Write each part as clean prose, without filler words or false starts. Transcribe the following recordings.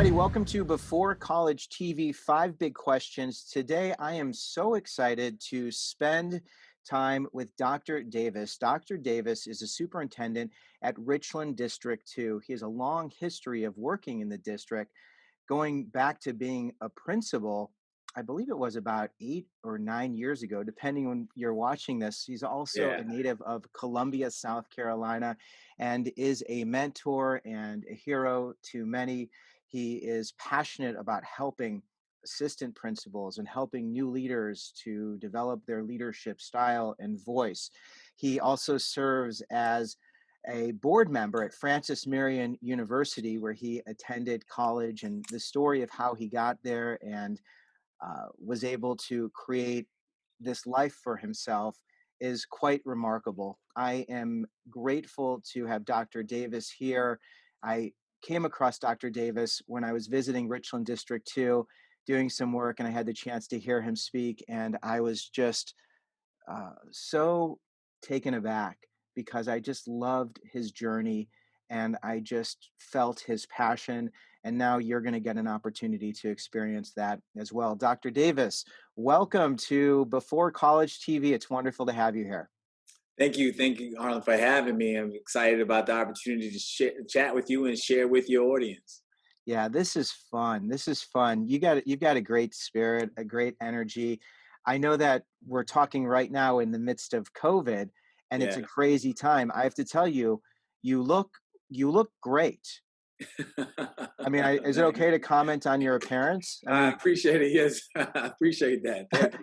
everybody. Welcome to Before College TV, Five Big Questions. Today, I am so excited to spend time with Dr. Davis. Dr. Davis is a superintendent at Richland District Two. He has a long history of working in the district, going back to being a principal. I believe it was about 8 or 9 years ago, depending when you're watching this. He's also Yeah. a native of Columbia, South Carolina, and is a mentor and a hero to many. He is passionate about helping assistant principals and helping new leaders to develop their leadership style and voice. He also serves as a board member at Francis Marion University, where he attended college, and the story of how he got there and was able to create this life for himself is quite remarkable. I am grateful to have Dr. Davis here. I came across Dr. Davis when I was visiting Richland District 2, doing some work, and I had the chance to hear him speak. And I was just so taken aback because I just loved his journey and I just felt his passion. And now you're going to get an opportunity to experience that as well. Dr. Davis, welcome to Before College TV. It's wonderful to have you here. Thank you, Harlan, for having me. I'm excited about the opportunity to chat with you and share with your audience. Yeah, this is fun. This is fun. You've got a great spirit, a great energy. I know that we're talking right now in the midst of COVID, and it's Yeah. a crazy time. I have to tell you, you look you look great. I mean, is it okay to comment on your appearance? I I mean, appreciate it. Yes, I appreciate that. Thank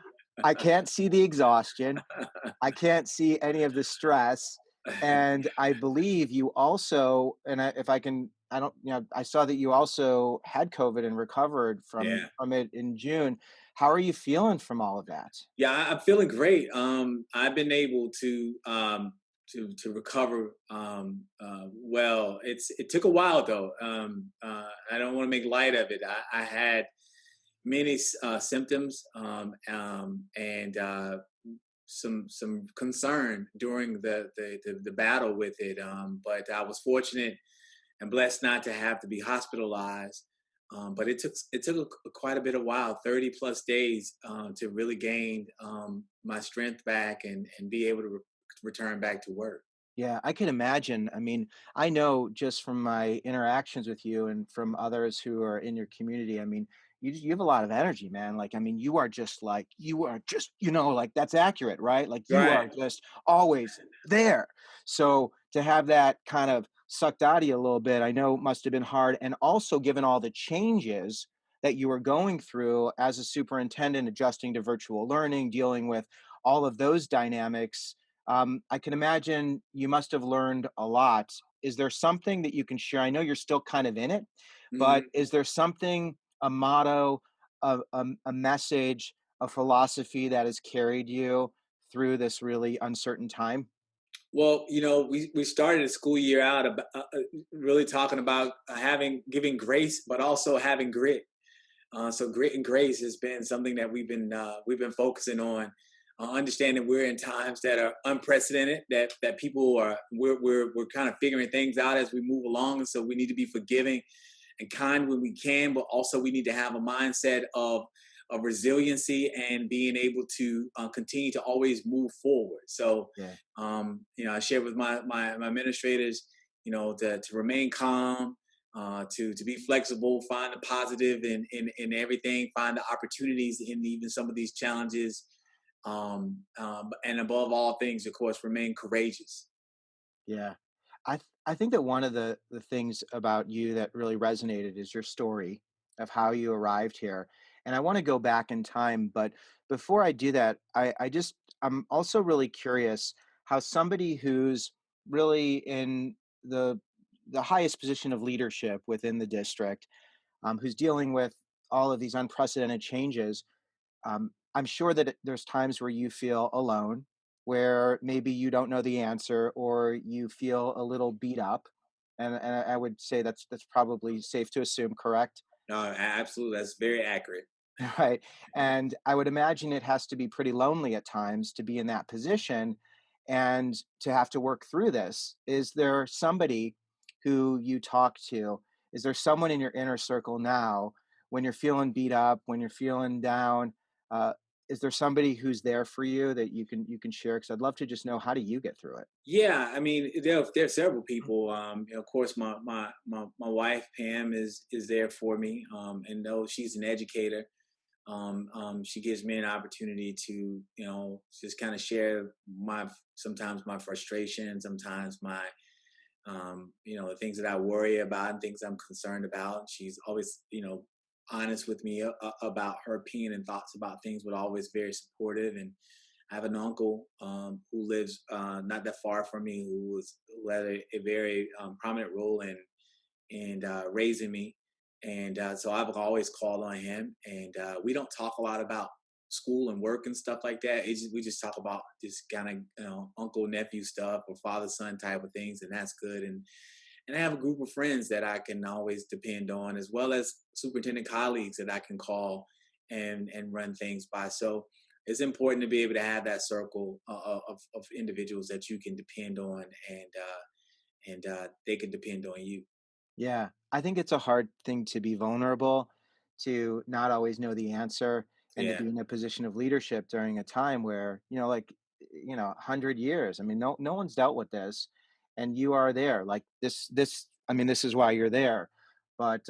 I can't see the exhaustion. I can't see any of the stress. you. And I believe you also, and if I can, I don't, I saw that you also had COVID and recovered Yeah. from it in June. How are you feeling from all of that? Yeah, I'm feeling great. I've been able to recover well. It took a while though. I don't want to make light of it. I had many symptoms and some concern during the battle with it. But I was fortunate and blessed not to have to be hospitalized. But it took quite a bit of while, 30 plus days, to really gain my strength back and be able to return back to work. Yeah, I can imagine. I mean, I know just from my interactions with you and from others who are in your community. I mean, you have a lot of energy, man. Like, I mean, you are just, like that's accurate, right? Like you Right. are just always there. So to have that kind of sucked out of you a little bit, I know must have been hard. And also given all the changes that you were going through as a superintendent, adjusting to virtual learning, dealing with all of those dynamics, I can imagine you must have learned a lot. Is there something that you can share? I know you're still kind of in it, but Mhm. is there something, a motto, a message, a philosophy that has carried you through this really uncertain time? Well, we started the school year out about, really talking about having giving grace, but also having grit. So grit and grace has been something that we've been focusing on, understanding we're in times that are unprecedented. That people are we're kind of figuring things out as we move along, and so we need to be forgiving and kind when we can, but also we need to have a mindset of resiliency and being able to continue to always move forward. So, Yeah. I share with my administrators, to remain calm, to be flexible, find the positive in everything, find the opportunities in even some of these challenges, and above all things, of course, remain courageous. Yeah. I think that one of the things about you that really resonated is your story of how you arrived here. And I want to go back in time, but before I do that, I'm also really curious how somebody who's really in the the highest position of leadership within the district, who's dealing with all of these unprecedented changes, I'm sure that there's times where you feel alone, where maybe you don't know the answer, or you feel a little beat up, and I would say that's probably safe to assume, correct? Absolutely, that's very accurate. Right. And I would imagine it has to be pretty lonely at times to be in that position and to have to work through this. Is there somebody who you talk to Is there someone in your inner circle now when you're feeling beat up, when you're feeling down? Uh, is there somebody who's there for you that you can share? Because I'd love to just know, how do you get through it? Yeah, I mean, there are several people. Of course, my wife Pam is there for me, and though she's an educator, she gives me an opportunity to, just kind of share my sometimes my frustration, sometimes my the things that I worry about and things I'm concerned about. She's always, honest with me about her opinion and thoughts about things, but always very supportive. And I have an uncle who lives not that far from me, who had a very prominent role in raising me, and so I've always called on him. And we don't talk a lot about school and work and stuff like that. We just talk about this kind of uncle nephew stuff or father son type of things, and that's good. And I have a group of friends that I can always depend on, as well as superintendent colleagues that I can call and run things by. So it's important to be able to have that circle of individuals that you can depend on, and they can depend on you. Yeah, I think it's a hard thing to be vulnerable, to not always know the answer, and to Yeah, be in a position of leadership during a time where, 100 years. I mean, no one's dealt with this, and you are there. Like this. I mean, this is why you're there, but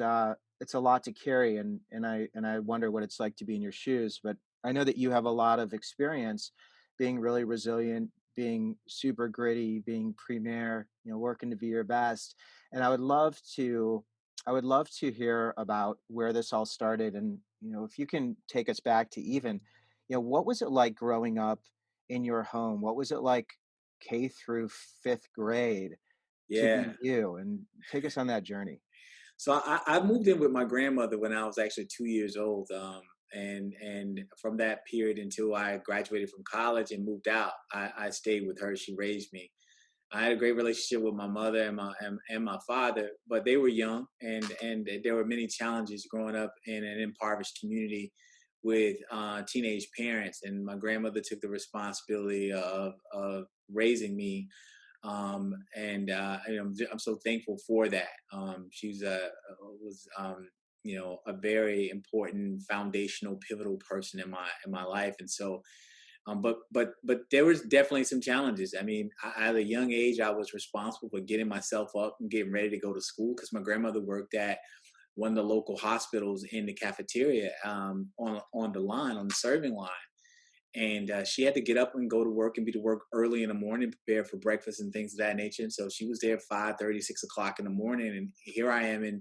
it's a lot to carry, and I wonder what it's like to be in your shoes. But I know that you have a lot of experience being really resilient, being super gritty, being premier, working to be your best. And I would love to hear about where this all started, and if you can take us back to even, what was it like growing up in your home? What was it like K through 5th grade to yeah. be you? And take us on that journey. So I moved in with my grandmother when I was actually 2 years old, and from that period until I graduated from college and moved out, I stayed with her. She raised me. I had a great relationship with my mother and my father, but they were young, and there were many challenges growing up in an impoverished community with teenage parents. And my grandmother took the responsibility of raising me, and I'm so thankful for that. She's a was a very important, foundational, pivotal person in my life, and so but there was definitely some challenges. I mean, at a young age, I was responsible for getting myself up and getting ready to go to school because my grandmother worked at one of the local hospitals in the cafeteria, on the line, on the serving line. And she had to get up and go to work and be to work early in the morning, prepare for breakfast and things of that nature. And so she was there 5:30, 6 o'clock in the morning. And here I am in,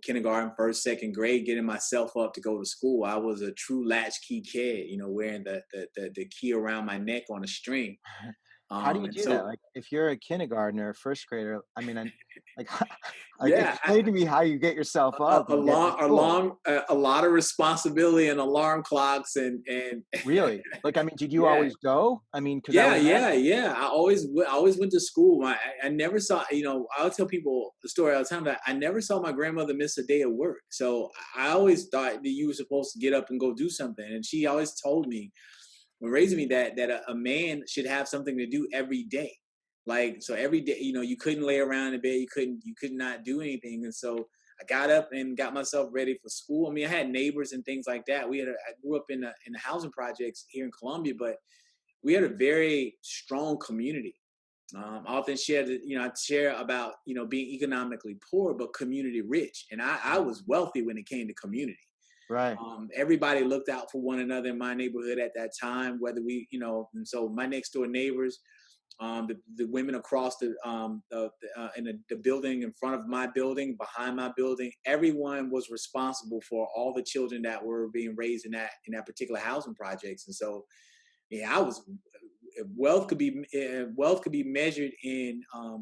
kindergarten, first, second grade, getting myself up to go to school. I was a true latchkey kid, wearing the key around my neck on a string. How do you And do that? so, Like, if you're a kindergartner or first grader, I mean, like, like, yeah, explain to me how you get yourself a, up a and get to long, a school. long, a lot of responsibility and alarm clocks and Really? Like, I mean, did you yeah. always go? I mean, because I Yeah, would yeah, imagine. yeah. I always went to school. I never saw, I'll tell people the story all the time that I never saw my grandmother miss a day of work. So I always thought that you were supposed to get up and go do something. And she always told me when raising me that a man should have something to do every day. Like, so every day, you couldn't lay around in bed, you could not do anything. And so I got up and got myself ready for school. I mean, I had neighbors and things like that. I grew up in the housing projects here in Columbia, but we had a very strong community. I often share that, I share about, being economically poor, but community rich. And I Mm, was wealthy when it came to community. right. Everybody looked out for one another in my neighborhood at that time, whether and so my next door neighbors, the women across in the building in front of my building, behind my building, everyone was responsible for all the children that were being raised in that particular housing projects. And so, yeah, I was wealth could be measured in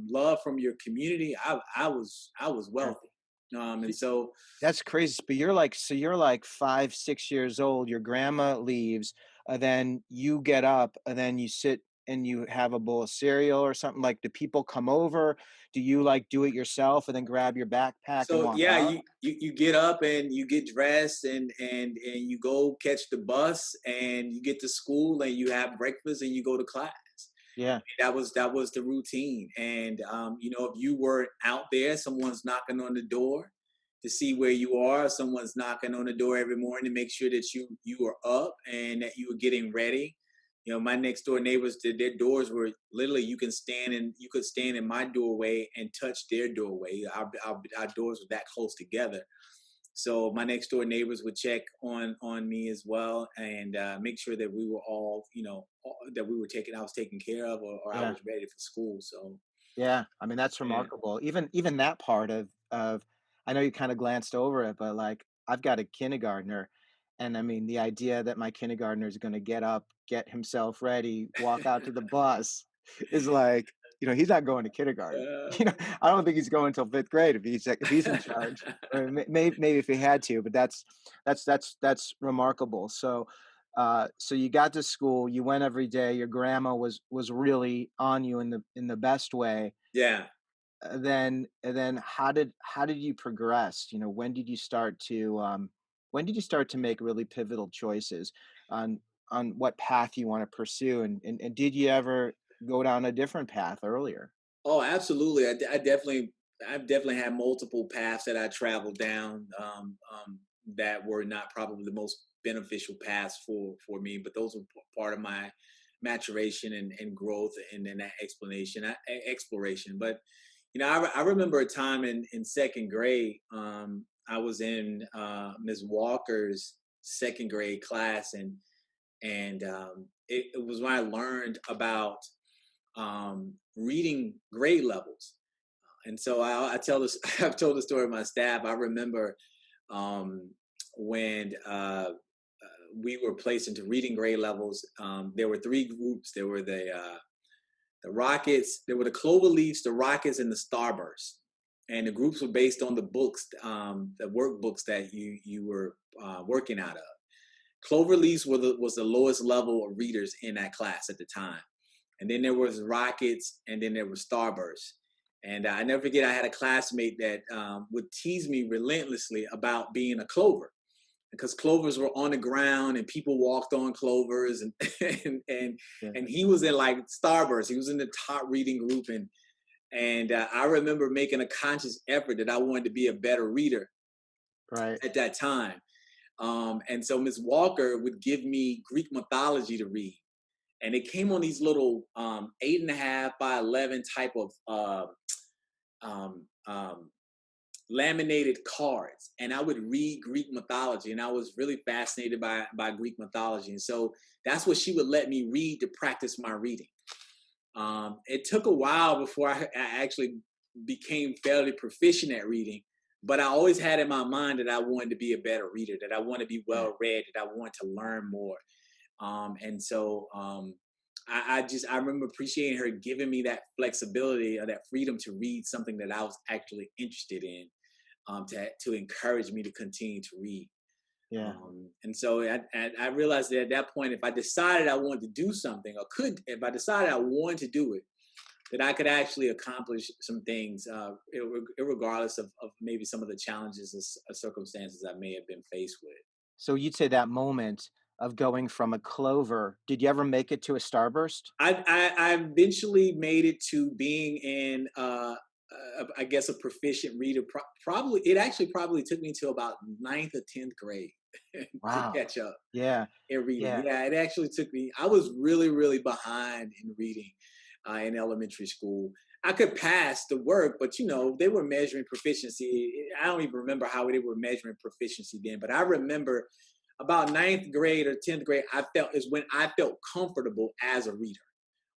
love from your community. I was Yeah. wealthy, and so That's crazy, but you're like 5, 6 years old, your grandma leaves, and then you get up, and then you sit and you have a bowl of cereal or something. Like, do people come over? Do you, like, do it yourself and then grab your backpack and so walk yeah, out? you get up and you get dressed and you go catch the bus and you get to school and you have breakfast and you go to class. Yeah. That was the routine. And you know, if you were out there, someone's knocking on the door to see where you are. Someone's knocking on the door every morning to make sure that you are up and that you were getting ready. You know, my next door neighbors, their doors were literally you could stand in my doorway and touch their doorway. Our doors were that close together. So my next door neighbors would check on me as well, and make sure that we were all, you know, that we were taken, I was taken care of, or I Yeah. was ready for school. So Yeah, I mean, that's yeah. remarkable. Even that part of I know you kinda glanced over it, but, like, I've got a kindergartner, and, I mean, the idea that my kindergartner is gonna get up, get himself ready, walk out to the bus is like, he's not going to kindergarten. Uh, You know, I don't think he's going till 5th grade if he's in charge, or maybe if he had to, but that's remarkable. So you got to school, you went every day, your grandma was really on you in the best way. yeah. Then how did you progress? When did you start to make really pivotal choices on what path you want to pursue, and did you ever go down a different path earlier? Oh, absolutely. I've definitely had multiple paths that I traveled down, that were not probably the most beneficial paths for me, but those were part of my maturation and growth and that exploration. But you know, I remember a time in second grade. I was in Ms. Walker's second grade class, and it was when I learned about reading grade levels. And so I tell this, I've told the story of my staff. I remember um, when we were placed into reading grade levels. There were three groups. There were the Rockets, there were the Cloverleafs, the Rockets, and the Starburst. And the groups were based on the books, the workbooks that you were working out of. Cloverleafs was the lowest level of readers in that class at the time, and then there was Rockets, and then there was Starburst. And I never forget, I had a classmate that would tease me relentlessly about being a Clover, because clovers were on the ground and people walked on clovers, and and and, Yeah, and he was in like Starburst. He was in the top reading group, and I remember making a conscious effort that I wanted to be a better reader right. at that time. And so Miss Walker would give me Greek mythology to read, and it came on these little 8.5 by 11 type of um, um, laminated cards, and I would read Greek mythology, and I was really fascinated by Greek mythology, and so that's what she would let me read to practice my reading. It took a while before I actually became fairly proficient at reading, but I always had in my mind that I wanted to be a better reader, that I want to be Yeah, well read, that I want to learn more. And so I remember appreciating her giving me that flexibility or that freedom to read something that I was actually interested in, to encourage me to continue to read. yeah, And so I realized that at that point, if I decided I wanted to do something, if I decided I wanted to do it, that I could actually accomplish some things, regardless of maybe some of the challenges and circumstances I may have been faced with. so you'd say that moment of going from a clover, did you ever make it to a starburst? I eventually made it to being in, I guess, a proficient reader. Probably it actually probably took me to about ninth or 10th grade to Wow. catch up Yeah, in reading. yeah, Yeah, it actually took me. I was really behind in reading in elementary school. I could pass the work, but you know they were measuring proficiency. I don't even remember how they were measuring proficiency then, but I remember about ninth grade or 10th grade, I felt is when I felt comfortable as a reader,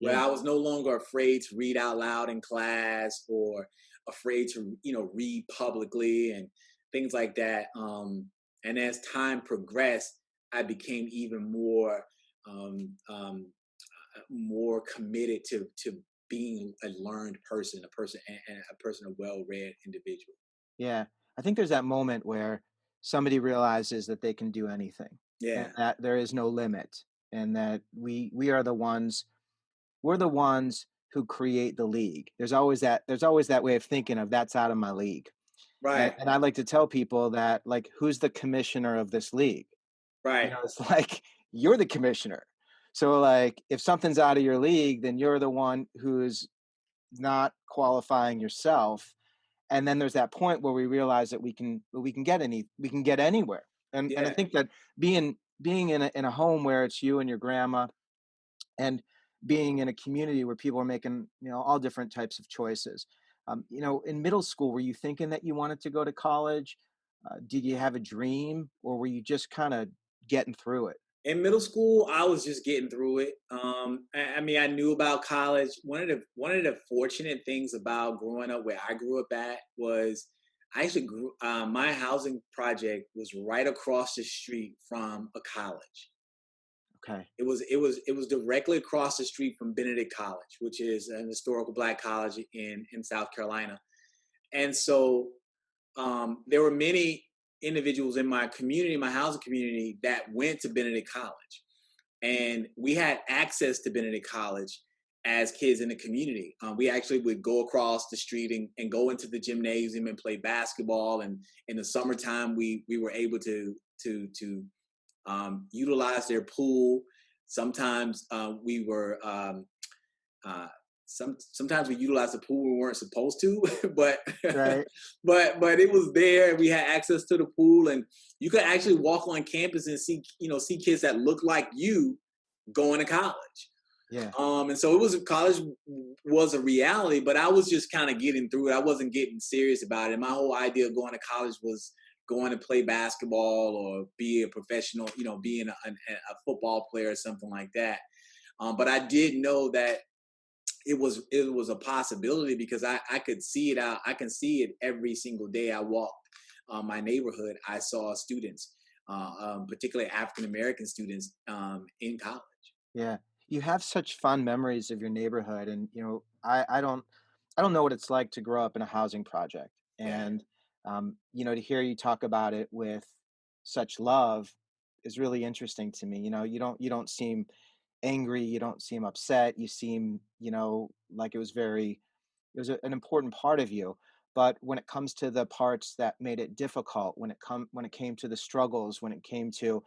where yeah, I was no longer afraid to read out loud in class or afraid to, you know, read publicly and things like that. And as time progressed, I became even um, um, more committed to being a learned person, and a person, a well-read individual. yeah. I think there's that moment where somebody realizes that they can do anything, and Yeah, that there is no limit, and that we are the ones we're the ones who create the league. There's always that way of thinking of that's out of my league. And right, and I like to tell people that, like, who's the commissioner of this league? right. It's like you're the commissioner. So like if something's out of your league, then you're the one who's not qualifying yourself. And then there's that point where we realize that we can get anywhere. And I Yeah. think that being in a home where it's you and your grandma, and being in a community where people are making, all different types of choices. In middle school, were you thinking that you wanted to go to college? Did you have a dream, or were you just kind of getting through it? In middle school, I was just getting through it. I mean, I knew about college. One of the fortunate things about growing up where I grew up at was I actually grew. My housing project was right across the street from a college. Okay. It was directly across the street from Benedict College, which is an historical Black college in South Carolina. And so there were many individuals in my community, my housing community, that went to Benedict College, and we had access to Benedict College as kids in the community. We actually would go across the street and go into the gymnasium and play basketball. And in the summertime, we were able to utilize their pool. Sometimes we were uh, sometimes we utilized the pool we weren't supposed to, but Right. but it was there. We had access to the pool, and you could actually walk on campus and see kids that look like you going to college. Yeah. And so it was college was a reality, but I was just kind of getting through it. I wasn't getting serious about it. My whole idea of going to college was going to play basketball or be a professional, being a football player or something like that. But I did know that it was a possibility because I could see it out. I can see it every single day I walked my neighborhood. I saw students, particularly African American students, in college. Yeah. You have such fond memories of your neighborhood, and I don't know what it's like to grow up in a housing project. Yeah. And to hear you talk about it with such love is really interesting to me. You don't seem angry, you don't seem upset, you seem, like it was an important part of you. But when it comes to the parts that made it difficult, when it came to the struggles, when it came to,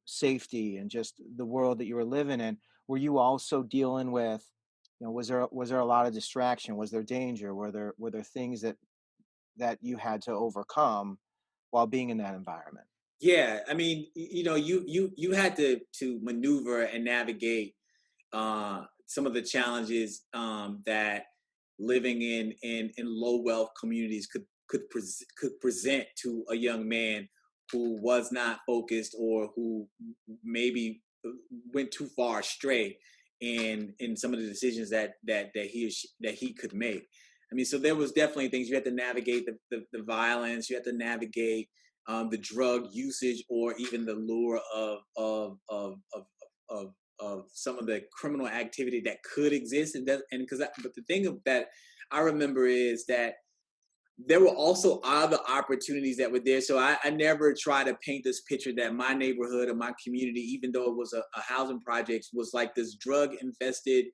safety and just the world that you were living in, were you also dealing with, was there a lot of distraction? Was there danger? Were there things that you had to overcome while being in that environment? Yeah, I mean, you had to maneuver and navigate some of the challenges that living in low wealth communities could present to a young man who was not focused or who maybe went too far astray in some of the decisions that he could make. I mean, so there was definitely things you had to navigate the violence, you had to navigate the drug usage, or even the lure of some of the criminal activity that could exist. And because but the thing that I remember is that there were also other opportunities that were there. So I never try to paint this picture that my neighborhood or my community, even though it was a housing project, was like this drug infested,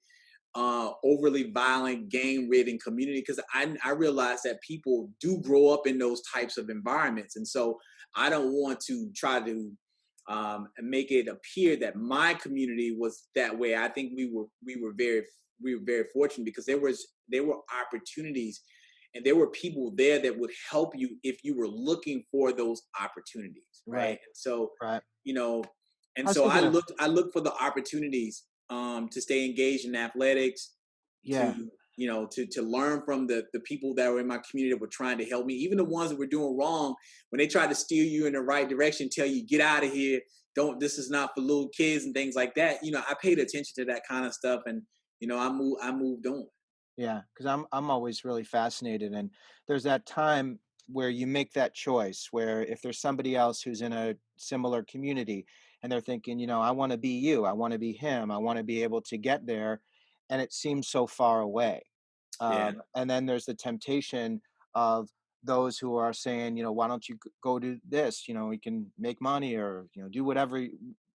overly violent, gang ridden community, because I realize that people do grow up in those types of environments. And so I don't want to try to make it appear that my community was that way. I think we were very fortunate because there were opportunities and there were people there that would help you if you were looking for those opportunities, right? Right. And so, Right. you know, and I was so I thinking of, looked for the opportunities to stay engaged in athletics, yeah. to learn from the people that were in my community that were trying to help me, even the ones that were doing wrong. When they tried to steer you in the right direction, tell you get out of here, don't, this is not for little kids and things like that. I paid attention to that kind of stuff, and I moved on. Yeah, because I'm always really fascinated, and there's that time where you make that choice where if there's somebody else who's in a similar community and they're thinking, I want to be you, I want to be him, I want to be able to get there, and it seems so far away. Yeah. And then there's the temptation of those who are saying, why don't you go do this? We can make money, or do whatever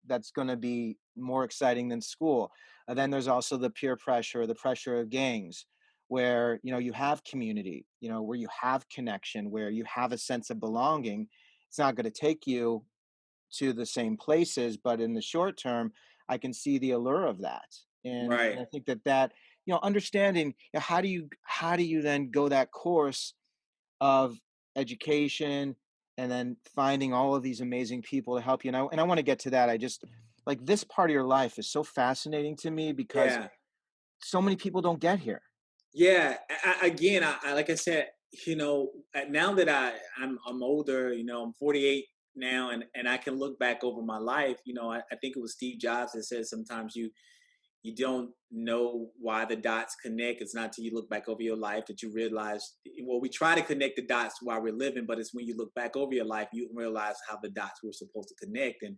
that's going to be more exciting than school. And then there's also the peer pressure, the pressure of gangs, where you have community, where you have connection, where you have a sense of belonging. It's not going to take you to the same places, but in the short term, I can see the allure of that. And Right. I think that, understanding, how do you then go that course of education and then finding all of these amazing people to help you. And I want to get to that. I just like this part of your life is so fascinating to me because Yeah. so many people don't get here. Yeah. Again, like I said, now that I'm older, I'm 48 now, and I can look back over my life. I think it was Steve Jobs that said sometimes you don't know why the dots connect. It's not till you look back over your life that you realize. Well, we try to connect the dots while we're living, but it's when you look back over your life you realize how the dots were supposed to connect. And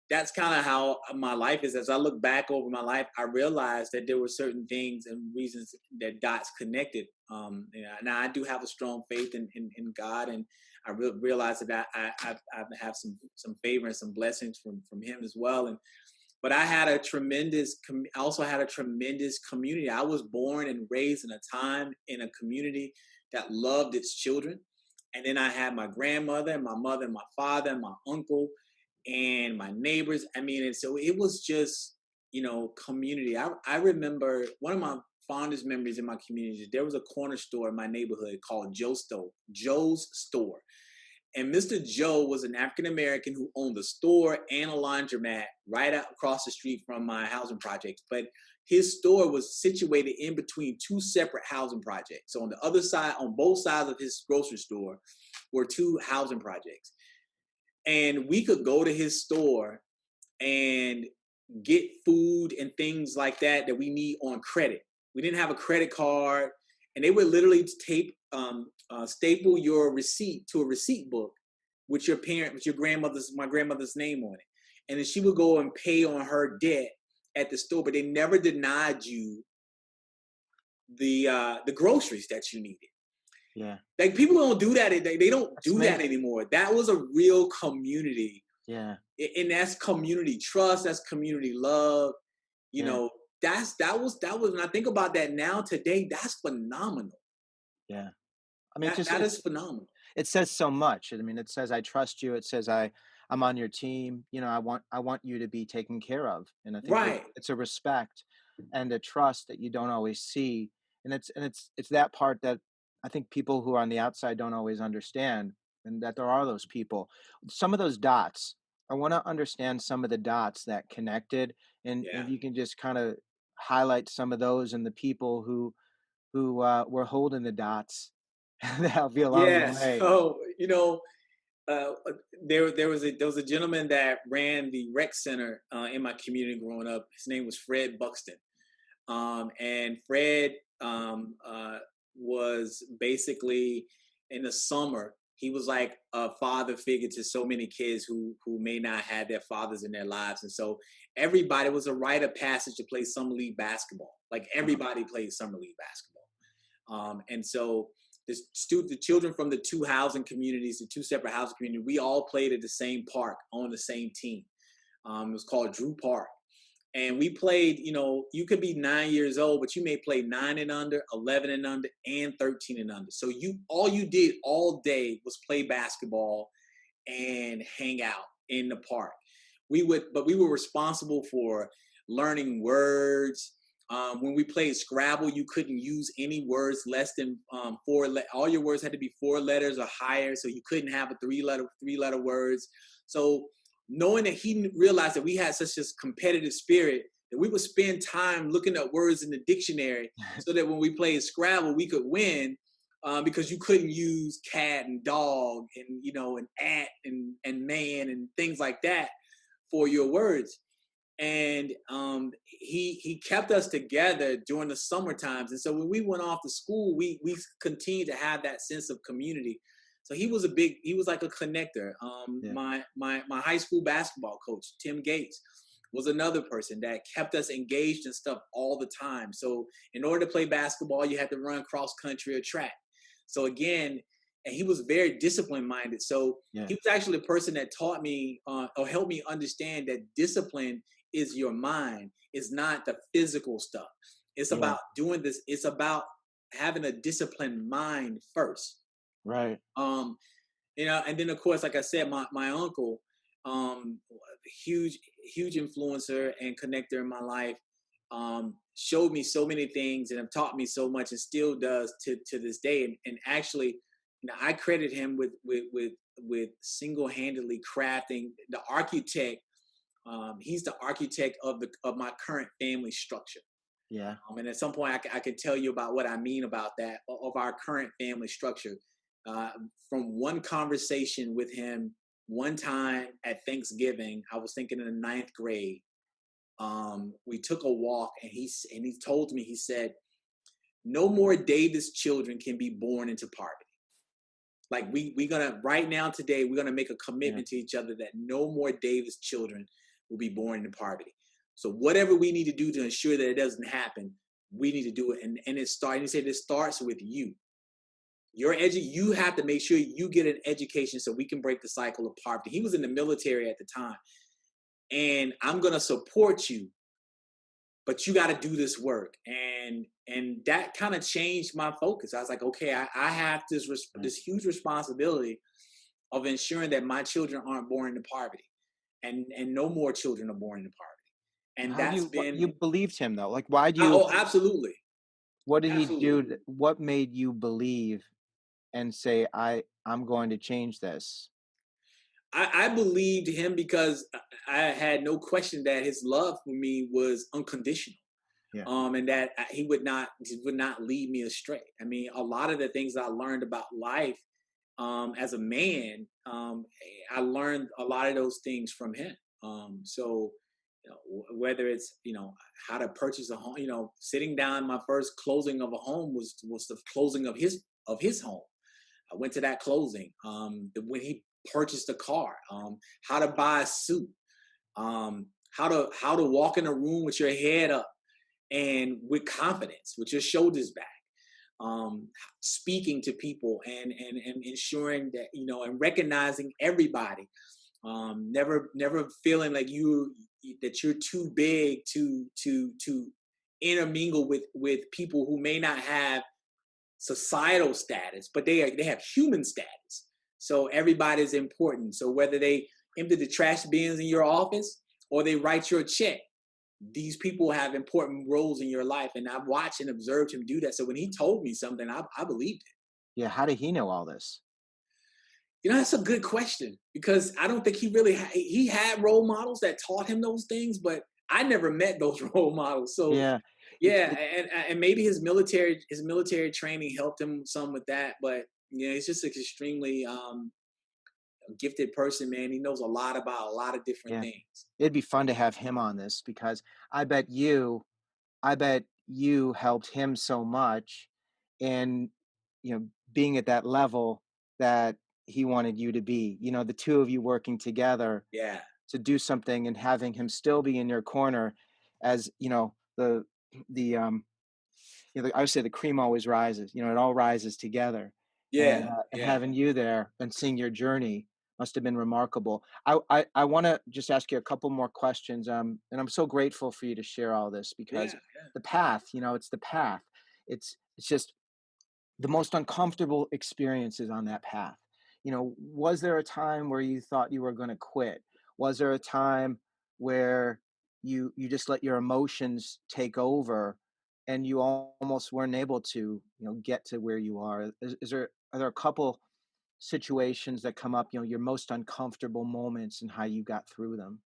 that's kind of how my life is. As I look back over my life, I realized that there were certain things and reasons that dots connected. Now I do have a strong faith in God, and I realize that I have some favor and some blessings from Him as well. And but I had a tremendous, I also had a tremendous community. I was born and raised in a time in a community that loved its children. And then I had my grandmother and my mother and my father and my uncle and my neighbors. I mean, and so it was just, community. I remember one of my fondest memories in my community. There was a corner store in my neighborhood called Joe's Store. And Mr. Joe was an African American who owned a store and a laundromat right out across the street from my housing projects. But his store was situated in between two separate housing projects. So on the other side, on both sides of his grocery store, were two housing projects. And we could go to his store and get food and things like that we need on credit. We didn't have a credit card, and they would literally staple your receipt to a receipt book with my grandmother's name on it, and then she would go and pay on her debt at the store. But they never denied you the groceries that you needed. Yeah. Like people don't do that. They don't That's do that amazing. anymore. That was a real community, Yeah. and that's community trust. That's community love. You Yeah. know, that was. When I think about that now today, that's phenomenal. Yeah. I mean, That is phenomenal. it says so much. I mean, it says I trust you. It says I'm on your team. I want you to be taken care of. And I think that Right. it's a respect and a trust that you don't always see. And it's that part that I think people who are on the outside don't always understand, and that there are those people. Some of those dots. I want to understand some of the dots that connected, and Yeah. if you can just kind of highlight some of those and the people who were holding the dots to help you along the Yeah. way. So uh, there was a gentleman that ran the rec center in my community growing up. His name was Fred Buxton. And Fred was basically in the summer. He was like a father figure to so many kids who may not have their fathers in their lives, and so everybody was a rite of passage to play summer league basketball. Like Uh-huh. everybody played summer league basketball, and so the children from the two housing communities, the two separate housing communities, we all played at the same park on the same team. It was called Drew Park, and we played. You could be 9 years old, but you may play 9 and under, 11 and under, and 13 and under. So all you did all day was play basketball and hang out in the park. But we were responsible for learning words. When we played Scrabble, you couldn't use any words less than four. All your words had to be 4 letters or higher, so you couldn't have a three letter words. So knowing that he realized that we had such a competitive spirit, that we would spend time looking up words in the dictionary, so that when we played Scrabble, we could win. Because you couldn't use cat and dog and ant and man and things like that for your words. And he kept us together during the summer times. And so when we went off to school, we continued to have that sense of community. So he was like a connector. Yeah. My high school basketball coach, Tim Gates, was another person that kept us engaged in stuff all the time. So in order to play basketball, you had to run cross country or track. So again, and he was very discipline minded. So Yeah. he was actually a person that taught me or helped me understand that discipline is your mind. It's not the physical stuff. It's Yeah. about doing this. It's about having a disciplined mind first. Right. And then of course, like I said, my uncle. um, huge, huge influencer and connector in my life. Showed me so many things and have taught me so much and still does to this day. And actually, I credit him with single-handedly crafting the architect. He's the architect of my current family structure. Yeah. And at some point, I could tell you about what I mean about that of our current family structure. Uh, from one conversation with him, one time at Thanksgiving, I was thinking in the ninth grade. We took a walk, and he told me, he said, "No more Davis children can be born into poverty. Like we gonna right now today, we're gonna make a Yeah. commitment to each other that no more Davis children will be born into poverty. So whatever we need to do to ensure that it doesn't happen, we need to do it. And it starts. He said it starts with you. You have to make sure you get an education so we can break the cycle of poverty." He was in the military at the time, and I'm gonna support you, but you got to do this work. And that kind of changed my focus. I was like, okay, I have Right. this huge responsibility of ensuring that my children aren't born into poverty, and no more children are born into poverty. And How do that's you what been you believed him though? Like, why do you? oh, absolutely, What did he absolutely. do? What made you believe and say, I'm going to change this? I believed him because I had no question that his love for me was unconditional. Yeah. And that he would not lead me astray. I mean, a lot of the things I learned about life as a man, I learned a lot of those things from him. So, whether it's how to purchase a home, sitting down, my first closing of a home was the closing of his home. I went to that closing. When he purchased a car, how to buy a suit, how to walk in a room with your head up and with confidence, with your shoulders back, speaking to people and ensuring that and recognizing everybody, never feeling like that you're too big to intermingle with people who may not have societal status, but they have human status. So everybody's important. So whether they empty the trash bins in your office or they write your check, these people have important roles in your life. And I've watched and observed him do that. So when he told me something, I believed it. Yeah, how did he know all this? That's a good question because I don't think he had role models that taught him those things, but I never met those role models. So Yeah. yeah, It and maybe his military training helped him some with that, but he's just an extremely gifted person, man. He knows a lot about a lot of different yeah. things. It'd be fun to have him on this because I bet you I bet you helped him so much in, being at that level that he wanted you to be. The two of you working together Yeah, to do something and having him still be in your corner as, the I would say the cream always rises. It all rises together, and yeah, and yeah, having you there and seeing your journey must have been remarkable. I want to just ask you a couple more questions, and I'm so grateful for you to share all this because yeah. the path, it's the path. It's just the most uncomfortable experiences on that path. Was there a time where you thought you were going to quit? Was there a time where you just let your emotions take over and you almost weren't able to, get to where you are? Are there a couple situations that come up, your most uncomfortable moments and how you got through them?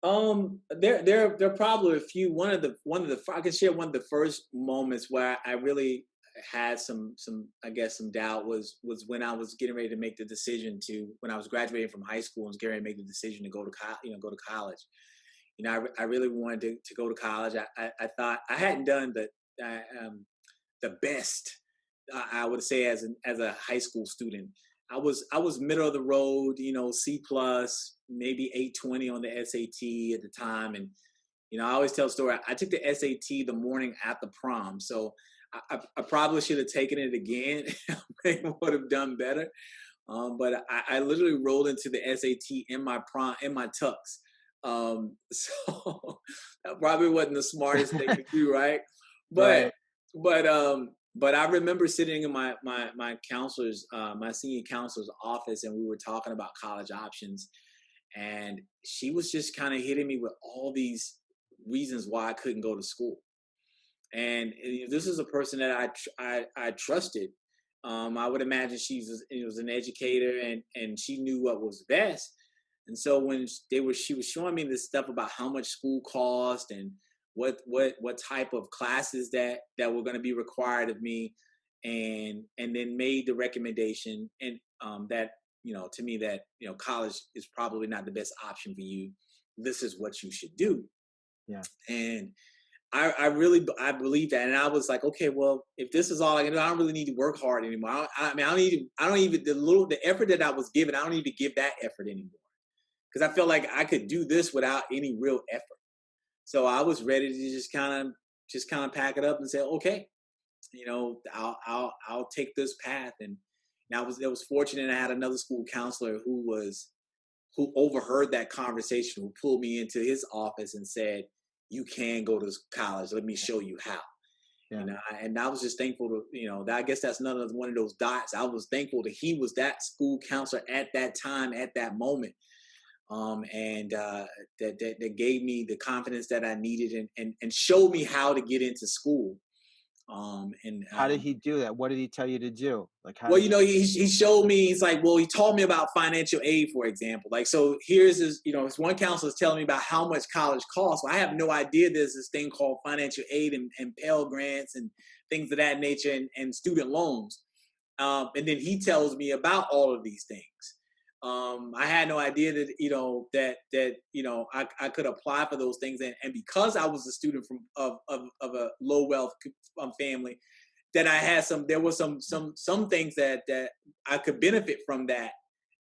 There are probably a few. I can share one of the first moments where I really had some I guess some doubt was when I was getting ready to make the decision to when I was graduating from high school and was getting ready to make the decision to go to college. I really wanted to go to college. I thought I hadn't done the best. I would say as a high school student, I was middle of the road, C plus, maybe 820 on the SAT at the time, and I always tell a story. I took the SAT the morning after prom, so I probably should have taken it again. I would have done better. But I literally rolled into the SAT in my prom in my tux. So that probably wasn't the smartest thing to do, right? But Right. but I remember sitting in my senior counselor's office, and we were talking about college options. and she was just kind of hitting me with all these reasons why I couldn't go to school. And this is a person that I trusted. I would imagine was an educator, and she knew what was best. And so when she was showing me this stuff about how much school cost and what type of classes that were going to be required of me, and then made the recommendation, and that to me, that college is probably not the best option for you. This is what you should do. Yeah. And I really believe that, and I was like, okay, well, if this is all I can do, I don't really need to work hard anymore. I mean, I don't even the effort that I was given, I don't need to give that effort anymore, because I felt like I could do this without any real effort. So I was ready to just kind of pack it up and say, okay, I'll take this path. And I was fortunate. I had another school counselor who overheard that conversation, who pulled me into his office and said, "You can go to college. Let me show you how." Yeah. And I was just thankful to, I guess that's another one of those dots. I was thankful that he was that school counselor at that time, at that moment, and that gave me the confidence that I needed, and showed me how to get into school. And How did he do that? What did he tell you to do? Like, how Well, did he showed me. He's like, well, he taught me about financial aid, for example. Like, so here's his one counselor is telling me about how much college costs. Well, I have no idea there's this thing called financial aid and Pell grants and things of that nature, and student loans. And then he tells me about all of these things. I had no idea that I could apply for those things, and because I was a student of a low wealth family, that I had there was some things that I could benefit from that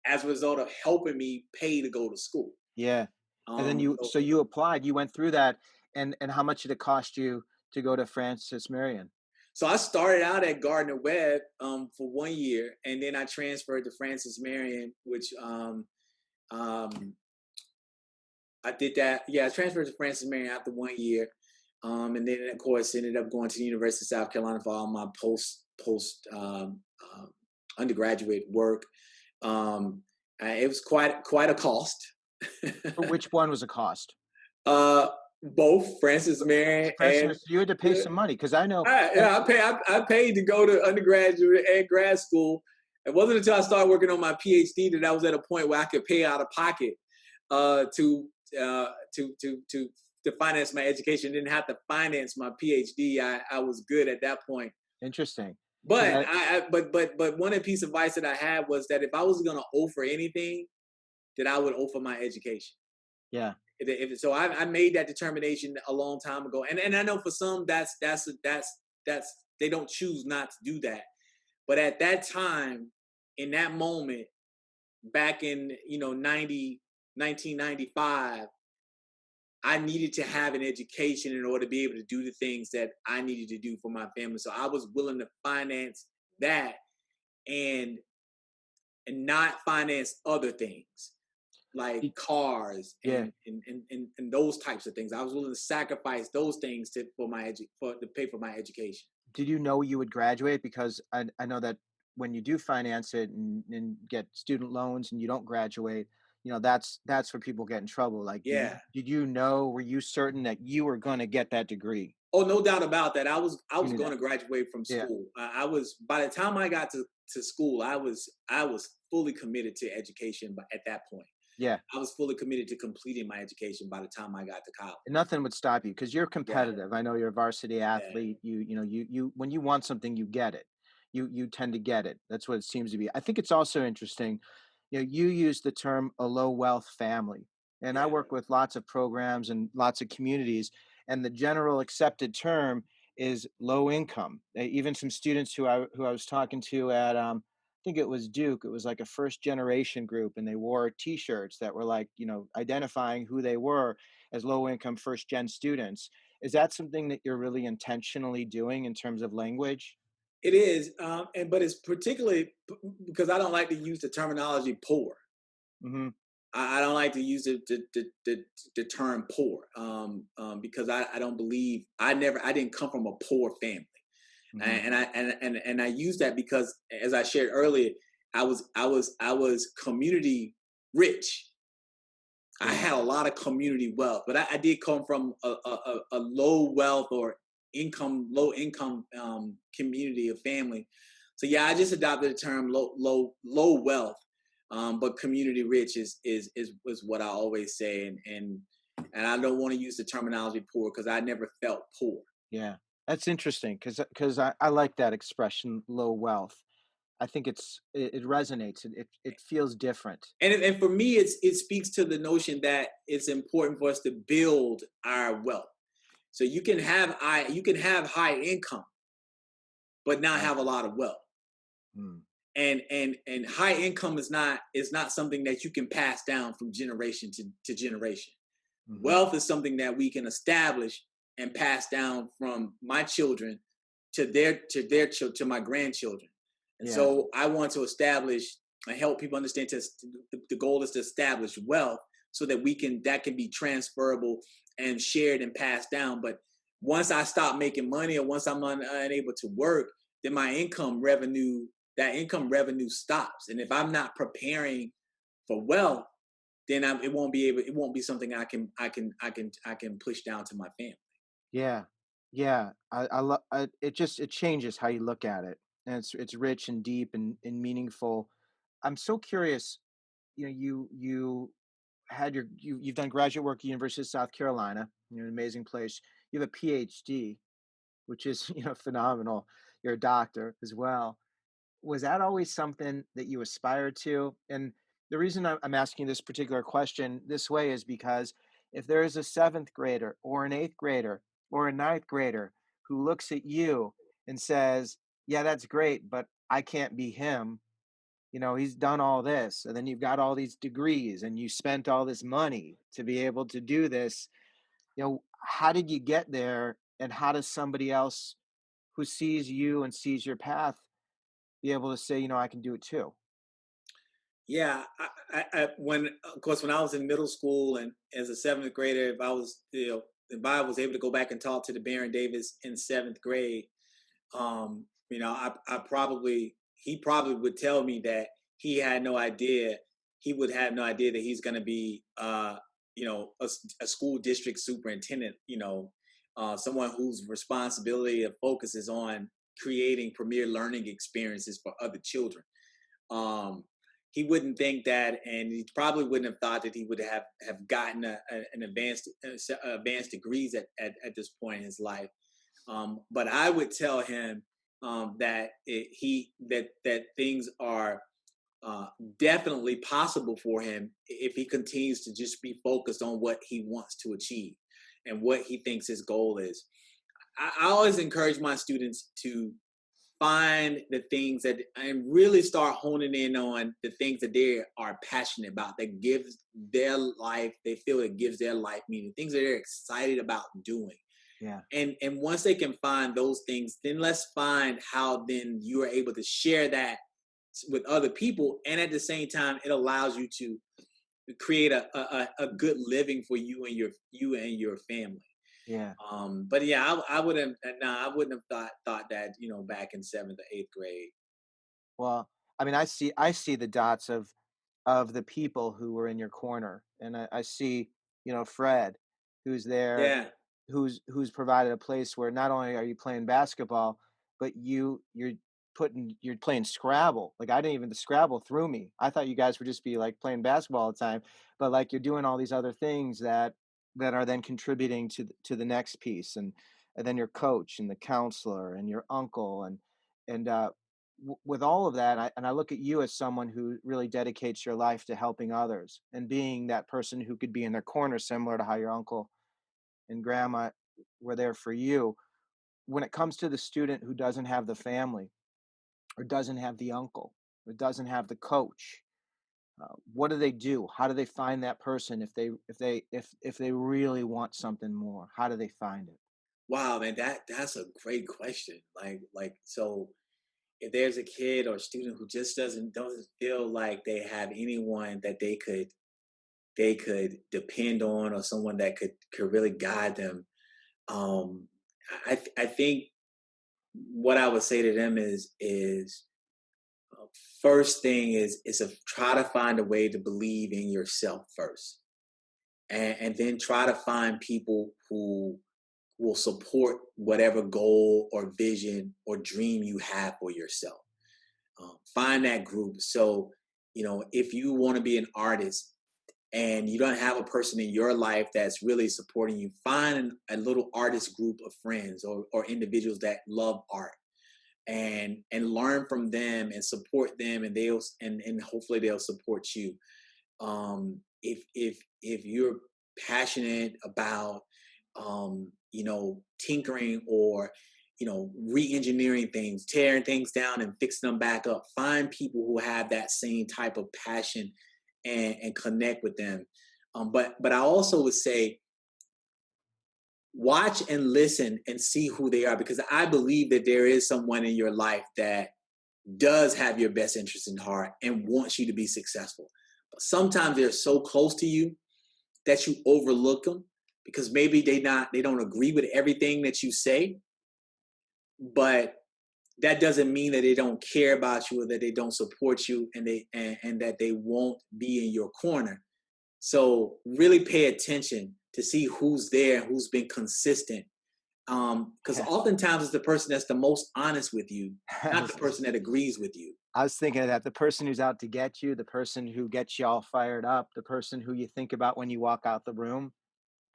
as a result of helping me pay to go to school. Yeah. And then So, so you applied, you went through that, and how much did it cost you to go to Francis Marion? so I started out at Gardner Webb for 1 year, and then I transferred to Francis Marion, which um, I did that. Yeah, I transferred to Francis Marion after 1 year, and then of course ended up going to the University of South Carolina for all my post undergraduate work. It was quite a cost. But which one was a cost? uh, Both Francis Marion and Francis, you had to pay some money because I know. I paid to go to undergraduate and grad school. It wasn't until I started working on my PhD that I was at a point where I could pay out of pocket to to finance my education. Didn't have to finance my PhD. I was good at that point. Interesting. Because But but one piece of advice that I had was that if I was going to owe for anything, that I would owe for my education. yeah, So I made that determination a long time ago, and I know for some that's they don't choose not to do that. But at that time, in that moment, back in 1995, I needed to have an education in order to be able to do the things that I needed to do for my family. So I was willing to finance that, and not finance other things like y- cars yeah. and those types of things. I was willing to sacrifice those things to pay for my education. Did you know you would graduate? Because I know that when you do finance it and get student loans and you don't graduate, that's where people get in trouble. Like, Yeah. did you know? Were you certain that you were going to get that degree? Oh, no doubt about that. I You was knew going that. to graduate from Yeah. school. I was by the time I got to school, I was fully committed to education. But at that point, Yeah. I was fully committed to completing my education by the time I got to college. Nothing would stop you because you're Yeah, competitive. I know you're a varsity yeah, athlete. You when you want something, you get it. You tend to get it. That's what it seems to be. I think it's also interesting. You use the term a low wealth family, and I yeah. work with lots of programs and lots of communities, and the general accepted term is low income. Even some students who I was talking to at I think it was Duke. It was like a first generation group, and they wore T-shirts that were like identifying who they were as low income first gen students. Is that something that you're really intentionally doing in terms of language? It is, but it's particularly because I don't like to use the terminology poor. Hmm. I don't like to use the term poor, because I don't believe I didn't come from a poor family, Hmm. and I use that because, as I shared earlier, I was community rich. I Yeah. had a lot of community wealth, but I did come from a low wealth or low income community of family. So yeah, I just adopted the term low wealth, but community rich is what I always say, and I don't want to use the terminology poor because I never felt poor. Yeah. That's interesting because I like that expression, low wealth. I think it resonates. It feels different. And for me, it speaks to the notion that it's important for us to build our wealth. So you can have high income, but not Right. have a lot of wealth. Mm. And high income is not something that you can pass down from generation to generation. Mhm. Wealth is something that we can establish and pass down from my children to my grandchildren. And Yeah. so I want to establish and help people understand the goal is to establish wealth so that that can be transferable and shared and passed down. But once I stop making money or once I'm unable to work, then that income revenue stops. And if I'm not preparing for wealth, then it won't be something I can push down to my family. Yeah. Yeah. I love it just it changes how you look at it. And it's rich and deep and meaningful. I'm so curious, you had you've done graduate work at University of South Carolina. You're an amazing place. You have a PhD, which is, phenomenal. You're a doctor as well. Was that always something that you aspired to? And the reason I'm asking this particular question this way is because if there is a seventh grader or an eighth grader or a ninth grader who looks at you and says, "Yeah, that's great, but I can't be him. He's done all this, and then you've got all these degrees, and you spent all this money to be able to do this." How did you get there? And how does somebody else who sees you and sees your path be able to say, I can do it too? Yeah, when of course when I was in middle school and as a seventh grader, if I was able to go back and talk to the Baron Davis in seventh grade, I probably he probably would tell me that he had no idea he would have no idea that he's going to be a school district superintendent, someone whose responsibility and focus is on creating premier learning experiences for other children. um, he wouldn't think that, and he probably wouldn't have thought that he would have gotten an advanced degrees at this point in his life. But I would tell him that things are uh, definitely possible for him if he continues to just be focused on what he wants to achieve and what he thinks his goal is. I always encourage my students to find the things that and really start honing in on the things that they are passionate about that gives their life they feel it gives their life meaning, things that they're excited about doing. Yeah. And once they can find those things, then let's find how then you are able to share that with other people, and at the same time it allows you to create a good living for you and your family. Yeah. But yeah, I wouldn't. Nah, I wouldn't have thought that back in seventh or eighth grade. Well, I mean, I see the dots of the people who were in your corner, and I see, Fred, who's there, Yeah. who's provided a place where not only are you playing basketball, but you're playing Scrabble. Like, I didn't even the Scrabble threw me. I thought you guys would just be like playing basketball all the time, but like you're doing all these other things that are then contributing to the next piece, and then your coach and the counselor and your uncle and with all of that, I look at you as someone who really dedicates your life to helping others and being that person who could be in their corner, similar to how your uncle and grandma were there for you. When it comes to the student who doesn't have the family or doesn't have the uncle or doesn't have the coach, what do they do? How do they find that person if they really want something more? How do they find it? Wow, man, that's a great question. So if there's a kid or student who just doesn't feel like they have anyone that they could depend on or someone that could really guide them, um, I think what I would say to them is first thing is to try to find a way to believe in yourself first. and then try to find people who will support whatever goal or vision or dream you have for yourself. Find that group. So, if you want to be an artist and you don't have a person in your life that's really supporting you, find a little artist group of friends or individuals that love art, and learn from them and support them, and and hopefully they'll support you. If you're passionate about tinkering or re-engineering things, tearing things down and fixing them back up, find people who have that same type of passion, and connect with them. But I also would say watch and listen and see who they are, because I believe that there is someone in your life that does have your best interest in heart and wants you to be successful. But sometimes they're so close to you that you overlook them because maybe they don't agree with everything that you say, but that doesn't mean that they don't care about you or that they don't support you, and that they won't be in your corner. So really pay attention to see who's there, who's been consistent. Because oftentimes it's the person that's the most honest with you, not the person that agrees with you. I was thinking of that. The person who's out to get you, the person who gets you all fired up, the person who you think about when you walk out the room,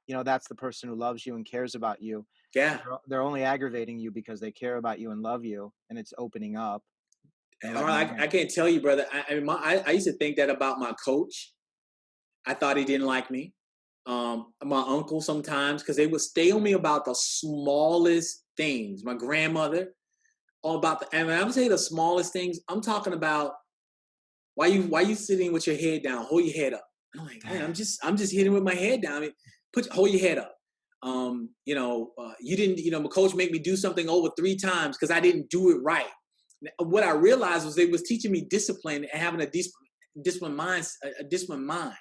that's the person who loves you and cares about you. Yeah. They're only aggravating you because they care about you and love you, and it's opening up and Or letting you I in. can't tell you, brother. I used to think that about my coach. I thought he didn't like me. My uncle sometimes, because they would stay on me about the smallest things. My grandmother, all about and when I'm saying the smallest things, I'm talking about why you sitting with your head down? Hold your head up. I'm like, man, I'm just hitting with my head down. I mean, hold your head up. You didn't, my coach made me do something over 3 times because I didn't do it right. What I realized was they was teaching me discipline and having disciplined mind, a disciplined mind.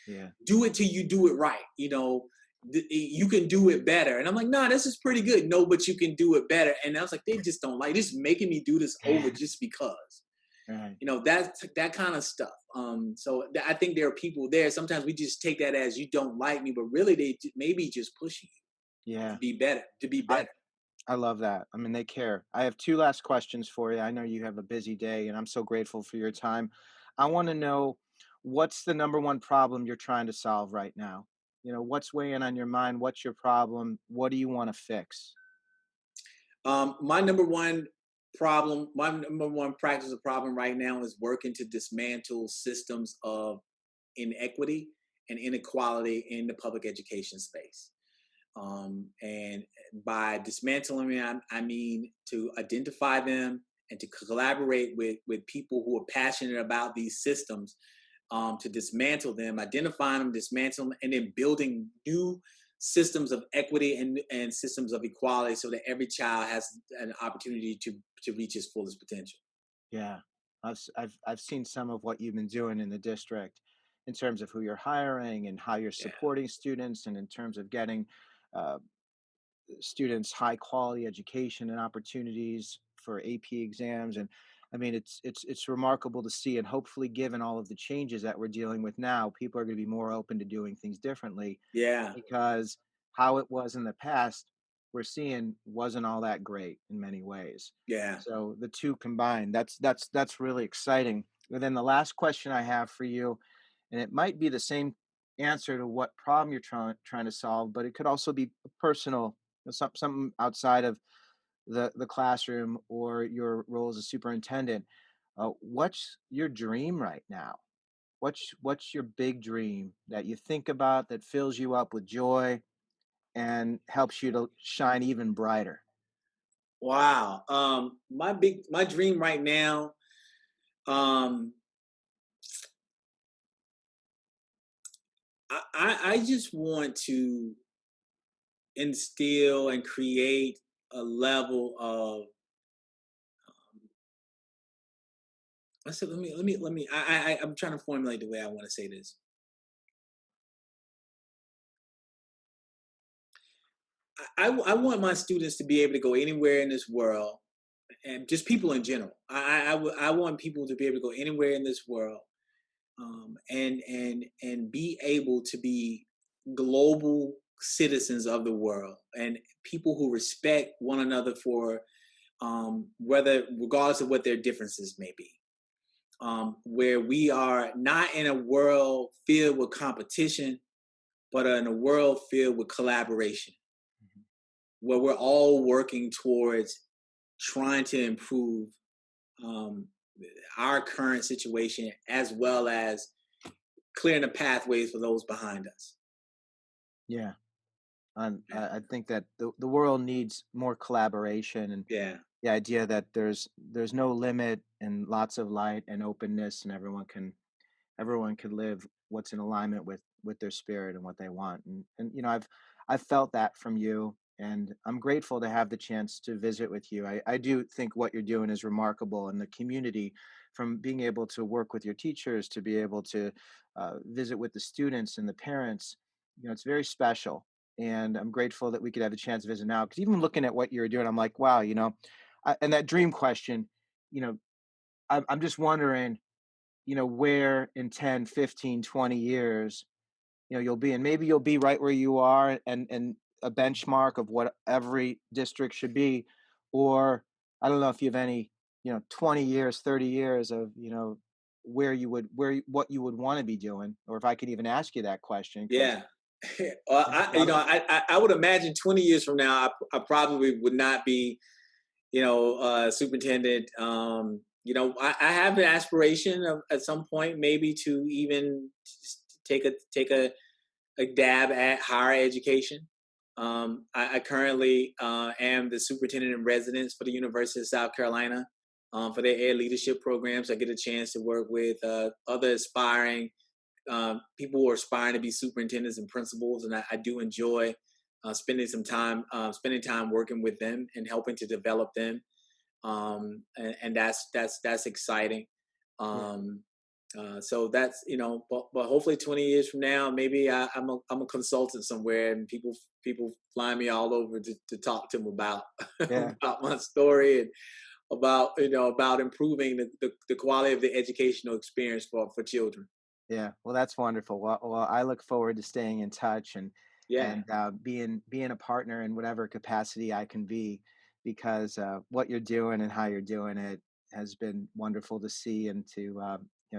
Yeah. Do it till you do it right. You can do it better. And I'm like, nah, this is pretty good. No, but you can do it better. And I was like, they just don't like this, making me do this over just because. Right. That's that kind of stuff. So I think there are people there. Sometimes we just take that as you don't like me, but really they maybe just pushing you Yeah. to be better, to be I better. I love that. I mean, they care. I have two last questions for you. I know you have a busy day, and I'm so grateful for your time. I want to know, what's the number one problem you're trying to solve right now? What's weighing on your mind? What's your problem? What do you want to fix? My number one problem, my number one practice of problem right now is working to dismantle systems of inequity and inequality in the public education space. And by dismantling them, I mean to identify them and to collaborate with people who are passionate about these systems, to dismantle them, identifying them, dismantle them, and then building new systems of equity and systems of equality so that every child has an opportunity to reach his fullest potential. Yeah. I've seen some of what you've been doing in the district in terms of who you're hiring and how you're Yeah, supporting students, and in terms of getting uh, students high quality education and opportunities for AP exams. And I mean, it's remarkable to see, and hopefully, given all of the changes that we're dealing with now, people are going to be more open to doing things differently, yeah, because how it was in the past, we're seeing, wasn't all that great in many ways. yeah. So the two combined, that's really exciting. And then the last question I have for you, and it might be the same answer to what problem you're trying to solve, but it could also be personal, something outside of the classroom or your role as a superintendent. What's your dream right now? What's your big dream that you think about, that fills you up with joy and helps you to shine even brighter? Wow. My dream right now. Um, I just want to instill and create a level of. I said, let me. I'm trying to formulate the way I want to say this. I want my students to be able to go anywhere in this world, and just people in general. I want people to be able to go anywhere in this world, and be able to be global citizens of the world and people who respect one another for whether regardless of what their differences may be. Where we are not in a world filled with competition, but in a world filled with collaboration, Mhm. where we're all working towards trying to improve um, our current situation as well as clearing the pathways for those behind us. Yeah. Yeah. I think that the world needs more collaboration and Yeah. the idea that there's no limit and lots of light and openness and everyone can live what's in alignment with their spirit and what they want. And I've felt that from you, and I'm grateful to have the chance to visit with you. I do think what you're doing is remarkable, and the community, from being able to work with your teachers to be able to visit with the students and the parents, it's very special. And I'm grateful that we could have a chance to visit now, because even looking at what you're doing, I'm like, wow, and that dream question, you know I'm just wondering, where in 10, 15, 20 years, you'll be. And maybe you'll be right where you are, and a benchmark of what every district should be. Or I don't know if you have any, 20 years, 30 years of, what you would want to be doing, or if I could even ask you that question, because Yeah. I would imagine 20 years from now, I probably would not be, superintendent. I have an aspiration of at some point maybe to even take a dab at higher education. I currently am the superintendent in residence for the University of South Carolina for their air leadership programs. I get a chance to work with other aspiring people who are aspiring to be superintendents and principals, and I do enjoy spending time working with them and helping to develop them. And that's exciting. yeah, Um, so that's but hopefully 20 years from now, maybe I'm a consultant somewhere, and people fly me all over to talk to them about yeah. about my story and about improving the quality of the educational experience for children. Yeah, well, that's wonderful. Well, I look forward to staying in touch, Yeah. and being a partner in whatever capacity I can be, because what you're doing and how you're doing it has been wonderful to see and to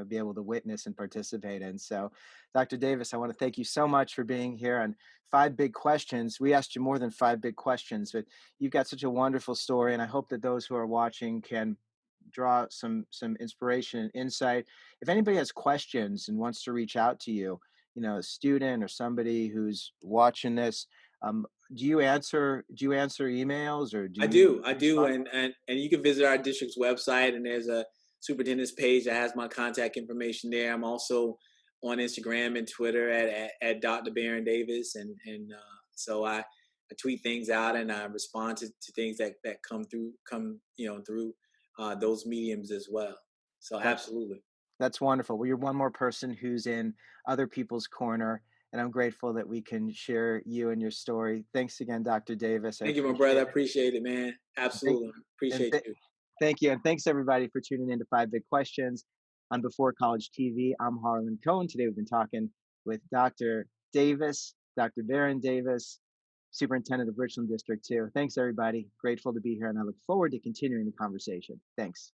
be able to witness and participate in. So, Dr. Davis, I want to thank you so much for being here on Five Big Questions. We asked you more than five big questions, but you've got such a wonderful story, and I hope that those who are watching can draw some inspiration and insight. If anybody has questions and wants to reach out to you, a student or somebody who's watching this, um, do you answer emails, or do you I do, respond? and you can visit our district's website, and there's a superintendent's page that has my contact information there. I'm also on Instagram and Twitter at Dr. Baron Davis, and so I tweet things out and I respond to things that come through those mediums as well. So That absolutely, that's wonderful. Well, you're one more person who's in other people's corner, and I'm grateful that we can share you and your story. Thanks again, Dr. Davis. I thank you, my brother. I appreciate it. appreciate it, man. And thank Absolutely, and appreciate th- you. Thank you, and thanks everybody for tuning in to Five Big Questions on Before College TV. I'm Harlan Cohen. Today we've been talking with Dr. Davis, Dr. Baron Davis, Superintendent of Richland District 2. Thanks everybody. Grateful to be here, and I look forward to continuing the conversation. Thanks.